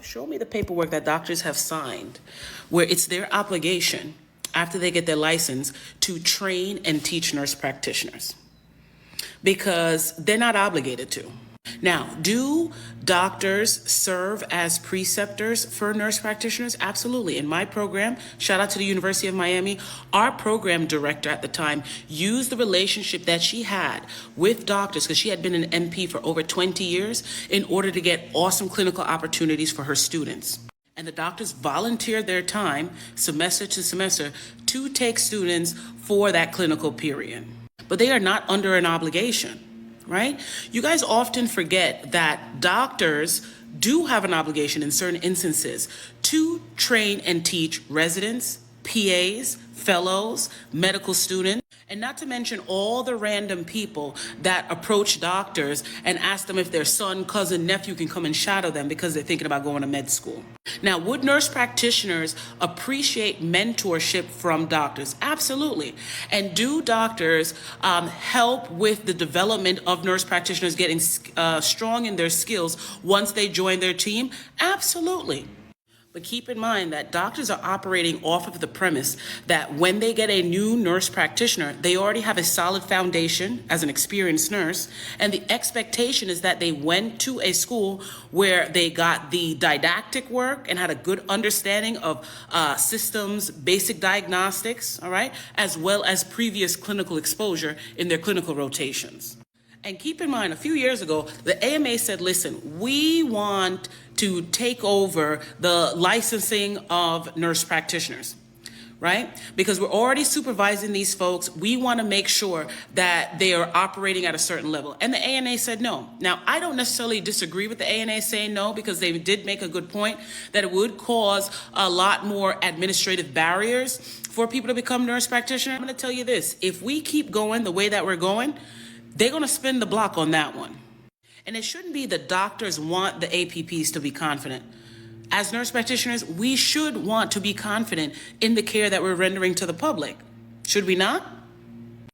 Show me the paperwork that doctors have signed where it's their obligation after they get their license to train and teach nurse practitioners, because they're not obligated to. Now, do doctors serve as preceptors for nurse practitioners? Absolutely. In my program, shout out to the University of Miami, our program director at the time used the relationship that she had with doctors, because she had been an MP for over 20 years, in order to get awesome clinical opportunities for her students. And the doctors volunteered their time, semester to semester, to take students for that clinical period. But they are not under an obligation. Right? You guys often forget that doctors do have an obligation in certain instances to train and teach residents, PAs, fellows, medical students, and not to mention all the random people that approach doctors and ask them if their son, cousin, nephew can come and shadow them because they're thinking about going to med school. Now, would nurse practitioners appreciate mentorship from doctors? Absolutely. And do doctors help with the development of nurse practitioners getting strong in their skills once they join their team? Absolutely. But keep in mind that doctors are operating off of the premise that when they get a new nurse practitioner, they already have a solid foundation as an experienced nurse, and the expectation is that they went to a school where they got the didactic work and had a good understanding of systems, basic diagnostics, all right, as well as previous clinical exposure in their clinical rotations. And keep in mind, a few years ago, the AMA said, listen, we want to take over the licensing of nurse practitioners, right? Because we're already supervising these folks. We want to make sure that they are operating at a certain level. And the ANA said no. Now, I don't necessarily disagree with the ANA saying no, because they did make a good point that it would cause a lot more administrative barriers for people to become nurse practitioners. I'm going to tell you this, if we keep going the way that we're going, they're going to spin the block on that one. And it shouldn't be the doctors want the APPs to be confident. As nurse practitioners, we should want to be confident in the care that we're rendering to the public. Should we not?